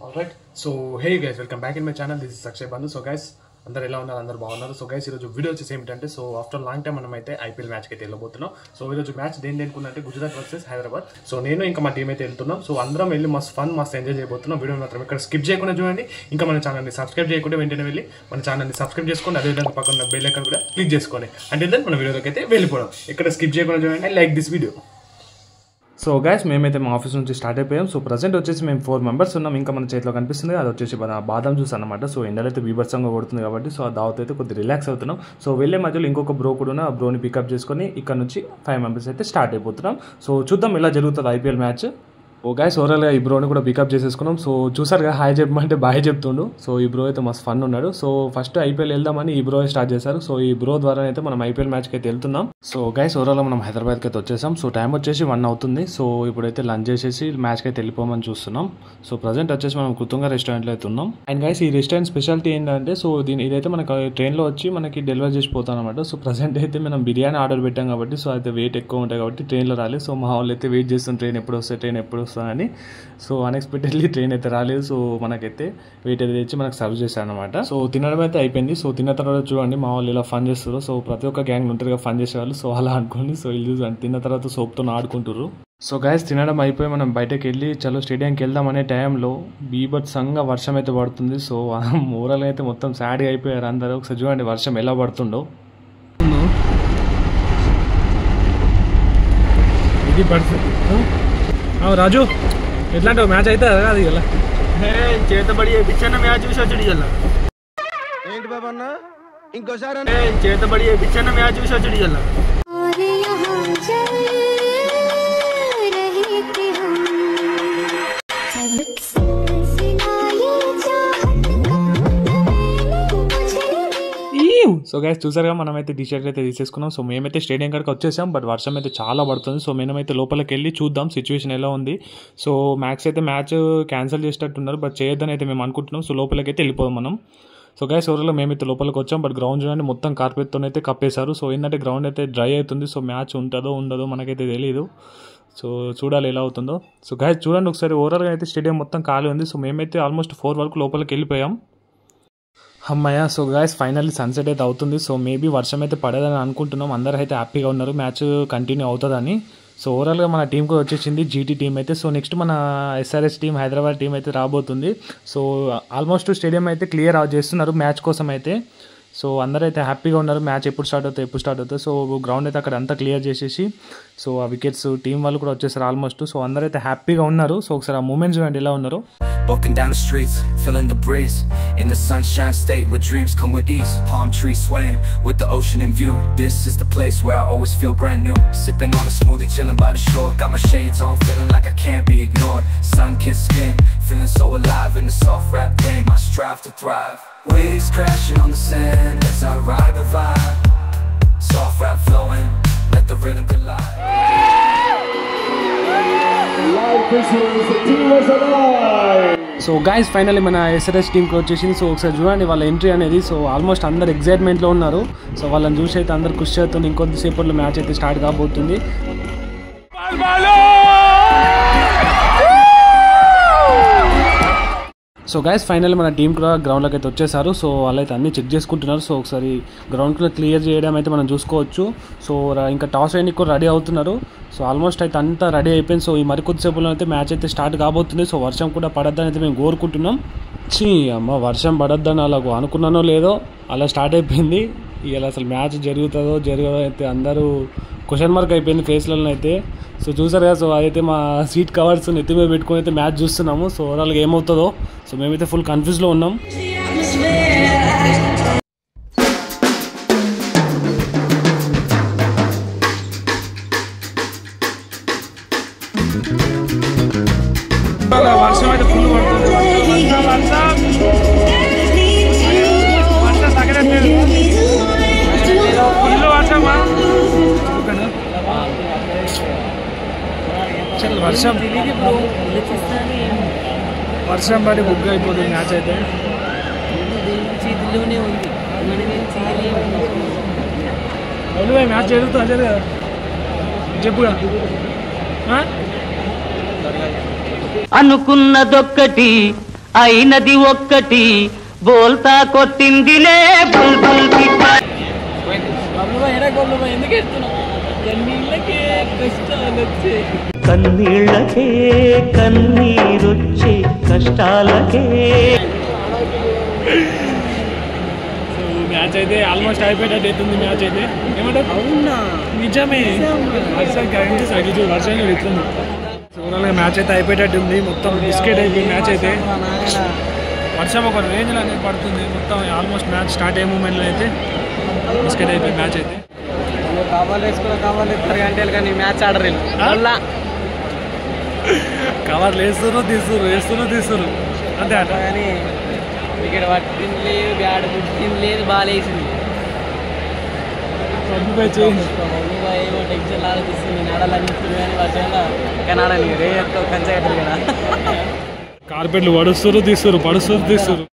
Alright, so hey guys, welcome back in my channel. This is Akshay Bandhu. So guys, అందరూ ఎలా ఉన్నారు? అందరూ బాగున్నారు. సో గైస్ ఈరోజు వీడియో వచ్చేసి ఏమిటంటే, సో ఆఫ్టర్ లాంగ్ టైం మనం అయితే ఐపీఎల్ మ్యాచ్కి అయితే వెళ్ళబోతున్నాం. సో ఈరోజు మ్యాచ్ దేని అనుకున్నట్టే గుజరాత్ వర్సెస్ హైదరాబాద్. సో నేను ఇంకా మా టీం అయితే వెళ్తున్నాం. సో అందరం వెళ్ళి మస్తు ఎంజాయ్ చేయబోతున్నాం. వీడియో మాత్రం ఇక్కడ స్కిప్ చేయకుండా చూడండి. ఇంకా మన ఛానల్ని సబ్స్క్రైబ్ చేయకుండా వెంటనే వెళ్ళి మన ఛానల్ని సబ్స్క్రైబ్ చేసుకోండి. అదేవిధంగా పక్కన బెల్ ఐకాన్ కూడా క్లిక్ చేసుకోండి. అంటే దెన్ మన వీడియోలోకి అయితే వెళ్ళిపోవడం. ఇక్కడ స్కిప్ చేయకుండా చూడండి. Like this video. So guys మేమైతే మా ఆఫీస్ నుంచి స్టార్ట్ అయిపోయాం. సో ప్రజెంట్ వచ్చేసి మేము 4 మెంబర్స్ ఉన్నాం. ఇంకా మన చేతిలో కనిపిస్తుంది అది వచ్చేసి బాదం జ్యూస్ అనమాట. సో ఎండలో అయితే బీభత్సంగా కొడుతుంది కాబట్టి సో ఆ దావత్ అయితే కొద్దిగా రిలాక్స్ అవుతున్నాం. సో వెళ్ళే మధ్యలో ఇంకొక బ్రో కూడా ఉన్న బ్రోని పికప్ చేసుకొని ఇక్కడ నుంచి 5 మెంబర్స్ అయితే స్టార్ట్ అయిపోతున్నాం. సో చూద్దాం ఎలా జరుగుతుంది ఐపీఎల్ మ్యాచ్. ఓ గైస్ ఓవరాల్గా ఈ బ్రోని కూడా పికప్ చేసేసుకున్నాం. సో చూసారుగా హాయ్ చెప్పమంటే బాయ్ చెప్తుండు. సో ఈ బ్రో అయితే మస్తు ఫన్ ఉన్నాడు. సో ఫస్ట్ ఐపీఎల్ వెళ్దామని ఈ బ్రో స్టార్ట్ చేశారు. సో ఈ బ్రో ద్వారా అయితే మనం ఐపీఎల్ మ్యాచ్కి అయితే వెళ్తున్నాం. సో గైస్ ఓవరాల్గా మనం హైదరాబాద్కి అయితే వచ్చేసాం. సో టైం వచ్చేసి 1 అవుతుంది. సో ఇప్పుడైతే లంచ్ చేసేసి మ్యాచ్కి అయితే వెళ్ళిపోమని చూస్తున్నాం. సో ప్రజెంట్ వచ్చేసి మనం కృతంగా రెస్టారెంట్లో అయితే ఉన్నాం. అండ్ గైస్ ఈ రెస్టారెంట్ స్పెషాలిటీ ఏంటంటే, సో ఇదైతే మనకి ట్రైన్లో వచ్చి మనకి డెలివరీ చేసి పోతాం అనమాట. సో ప్రజెంట్ అయితే మనం బిర్యానీ ఆర్డర్ పెట్టాం కాబట్టి సో అయితే వెయిట్ ఎక్కువ ఉంటాయి కాబట్టి ట్రైన్లో రాలేదు. సో మా వాళ్ళు అయితే వెయిట్ చేస్తాం ట్రైన్ ఎప్పుడు వస్తుంది అని. సో అన్ఎక్స్పెక్టెడ్లీ ట్రైన్ అయితే రాలేదు. సో మనకైతే వెయిట్ అయితే తెచ్చి మనకు సర్వ్ చేశారు అనమాట. సో తినడం అయితే అయిపోయింది. సో తిన్న తర్వాత చూడండి మా వాళ్ళు ఇలా ఫన్ చేస్తారు. సో ప్రతి ఒక్క గ్యాంగ్ ఉంటారుగా ఫన్ చేసేవాళ్ళు. సో అలా అనుకోండి. సో వీళ్ళు చూడండి తిన్న తర్వాత సోప్తో ఆడుకుంటారు. సో గైస్ తినడం అయిపోయి మనం బయటకు వెళ్ళి చలో స్టేడియంకి వెళ్దాం అనే టైంలో బీభత్సంగా వర్షం అయితే పడుతుంది. సో ఓవరాల్ అయితే మొత్తం సాడ్గా అయిపోయారు అందరూ. ఒకసారి చూడండి వర్షం ఎలా పడుతుండో. ఇది పరిస్థితి. రాజు ఎట్లాంటి మ్యాచ్ అయితే అది ఇలా చేతబడి పిచ్చన్న మ్యాచ్ చూసి వచ్చాడు ఇలా. ఏంటి బాబా అన్న ఇంకోసారి చేతబడి పిచ్చన్న మ్యాచ్ చూసి వచ్చాడు ఇలా. సో గైస్ చూసారుగా మనమైతే టీషర్ట్ అయితే తీసేసుకున్నాం. సో మేమైతే స్టేడియం కాడికి వచ్చేసాం. బట్ వర్షం అయితే చాలా పడుతుంది. సో మేమైతే లోపలికి వెళ్ళి చూద్దాం సిచ్యువేషన్ ఎలా ఉంది. సో మ్యాచ్ క్యాన్సిల్ చేసేటట్టున్నారు. బట్ చేయొద్దని అయితే మేము అనుకుంటున్నాం. సో లోపలికి అయితే వెళ్ళిపోదాం మనం. సో గైస్ ఓవరాల్ మేమైతే లోపలికి వచ్చాం. బట్ గ్రౌండ్ చూడండి మొత్తం కార్పెట్తో అయితే కప్పేశారు. సో ఏంటంటే గ్రౌండ్ అయితే డ్రై అవుతుంది. సో మ్యాచ్ ఉంటుందో ఉండదో మనకైతే తెలియదు. సో చూడాలి ఎలా అవుతుందో. సో గైస్ చూడండి ఒకసారి ఓవరాల్గా అయితే స్టేడియం మొత్తం ఖాళీ ఉంది. సో మేమైతే ఆల్మోస్ట్ 4 వరకు లోపలికి వెళ్ళిపోయాం. అమ్మాయ సో గైస్ ఫైనల్లీ సన్సెట్ అయితే అవుతుంది. సో మేబీ వర్షం అయితే పడదని అనుకుంటున్నాం. అందరూ అయితే హ్యాపీగా ఉన్నారు మ్యాచ్ కంటిన్యూ అవుతుందని. సో ఓవరాల్గా మన టీంకి వచ్చేసింది జీటీ టీం అయితే. సో నెక్స్ట్ మన ఎస్ఆర్ఎస్ టీం హైదరాబాద్ టీం అయితే రాబోతుంది. సో ఆల్మోస్ట్ స్టేడియం అయితే క్లియర్ చేస్తున్నారు మ్యాచ్ కోసం అయితే. సో అందరూ అయితే హ్యాపీగా ఉన్నారు. మ్యాచ్ ఎప్పుడు స్టార్ట్ అవుతుంది. సో గ్రౌండ్ అయితే అక్కడ అంతా క్లియర్ చేసేసి సో ఆ వికెట్స్ టీం వాళ్ళు కూడా వచ్చేసారు ఆల్మోస్ట్. సో అందరూ అయితే హ్యాపీగా ఉన్నారు. సో ఒకసారి ఆ మూమెంట్స్ చూడండి ఎలా ఉన్నారు. Walking down the streets, feeling the breeze in the sunshine state where dreams come with ease. Palm trees swaying with the ocean in view. This is the place where I always feel brand new. Sipping on a smoothie, chilling by the shore. Got my shades on, feeling like I can't be ignored. Sun-kissed skin, feeling so alive in the soft rap game. I strive to thrive. Waves crashing on the sand as I ride the vibe. Soft rap flowing, let the rhythm collide. So guys finally మన SRS టీంకి వచ్చేసింది. So ఒకసారి చూడండి వాళ్ళ entry అనేది. So almost అందరు ఎగ్జైట్మెంట్లో ఉన్నారు. So వాళ్ళని చూసి అయితే అందరు ఖుషి అవుతుంది. ఇంకొద్దిసేపట్లో మ్యాచ్ అయితే స్టార్ట్ కాబోతుంది. సో గైస్ ఫైనల్ మన టీం కూడా గ్రౌండ్లోకి అయితే వచ్చేసారు. సో వాళ్ళైతే అన్నీ చెక్ చేసుకుంటున్నారు. సో ఒకసారి గ్రౌండ్ కూడా క్లియర్ చేయడం అయితే మనం చూసుకోవచ్చు. సో ఇంకా టాస్ వేయడానికి కూడా రెడీ అవుతున్నారు. సో ఆల్మోస్ట్ అయితే అంతా రెడీ అయిపోయింది. సో ఈ మరికొద్దిసేపులో అయితే మ్యాచ్ అయితే స్టార్ట్ కాబోతుంది. సో వర్షం కూడా పడద్దని అయితే మేము కోరుకుంటున్నాం. అమ్మ వర్షం పడద్దని అలా అనుకున్నానో లేదో అలా స్టార్ట్ అయిపోయింది. ఇలా అసలు మ్యాచ్ జరగదో అయితే అందరూ క్వశ్చన్ మార్క్ అయిపోయింది ఫేస్లలో అయితే. సో చూసారు కదా. సో అదైతే మా సీట్ కవర్స్ నెత్తి మీద పెట్టుకుని అయితే మ్యాచ్ చూస్తున్నాము. సో ఓవరాల్గా ఏమవుతుందో. సో మేమైతే ఫుల్ కన్ఫ్యూజ్లో ఉన్నాం. వర్షం అయితే ఫుల్ పడుతుంది. ఫుల్ వర్షమా వర్షం పడి బుక్ అయిపోతుంది మ్యాచ్ అయితే. మ్యాచ్ జరుగుతుంది అదే కదా చెప్పుగా. అనుకున్నదొక్కటి అయినది ఒక్కటి బోల్తా కొట్టిందిలే బుల్బుల్ పిట్ట. కన్నీళ్ళకే కన్నీరొచ్చే కష్టాలకే. మ్యాచ్ అయితే ఆల్మోస్ట్ అయిపోయేటట్టు అవుతుంది. మ్యాచ్ అయితే ఏమంటారు? అవునా, నిజమే. వర్షం ఎత్తుంది. ఓవరాల్గా మ్యాచ్ అయితే అయిపోయేటట్టు ఉంది. మొత్తం బిస్కెట్ అయిపోయింది మ్యాచ్ అయితే. వర్షం ఒక రేంజ్లో అనేది పడుతుంది. మొత్తం ఆల్మోస్ట్ మ్యాచ్ స్టార్ట్ అయ్యే మూమెంట్లో అయితే బిస్కెట్ అయిపోయింది మ్యాచ్ అయితే. కవర్లు ఇస్తారు గంటలు కానీ మ్యాచ్ ఆడరు వల్ల కవర్లు వేస్తున్నారు తీస్తున్నారు అంతే అట. కానీ వికెట్ పట్టింది లేదు, బ్యాట్ పుట్టింది లేదు, బాల్ వేసింది. ఏమో టెన్షన్ ఆలోచిస్తుంది. నాడాలనిపిస్తుంది కానీ వర్షంలో కానీ ఆడాలి రేతో కంచె కట్టాలి కదా. కార్పెట్లు పడుస్తారు తీస్తారు.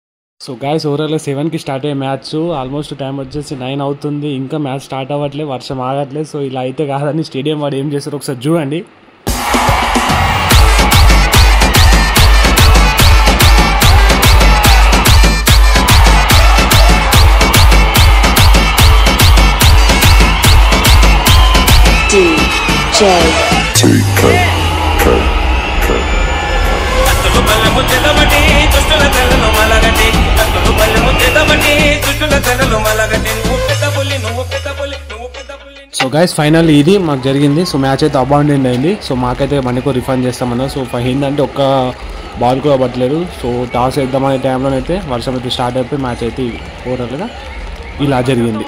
సో గాయస్ ఓవరాల్గా 7కి స్టార్ట్ అయ్యే మ్యాచ్ ఆల్మోస్ట్ టైం వచ్చేసి 9 అవుతుంది. ఇంకా మ్యాచ్ స్టార్ట్ అవ్వట్లేదు, వర్షం ఆగట్లేదు. సో ఇలా అయితే కాదని స్టేడియం వాడు ఏం చేస్తారు ఒకసారి చూడండి. సో గైస్ ఫైనల్లీ ఇది మాకు జరిగింది. సో మ్యాచ్ అయితే అబాండెంట్ అయింది. సో మాకైతే మనకు రిఫండ్ చేస్తామన్నా. సో ఏంటంటే ఒక్క బాల్ కూడా పట్టలేదు. సో టాస్ వేద్దామనే టైంలోనైతే వర్షం అయితే స్టార్ట్ అయిపోయి మ్యాచ్ అయితే ఓవరాల్గా ఇలా జరిగింది.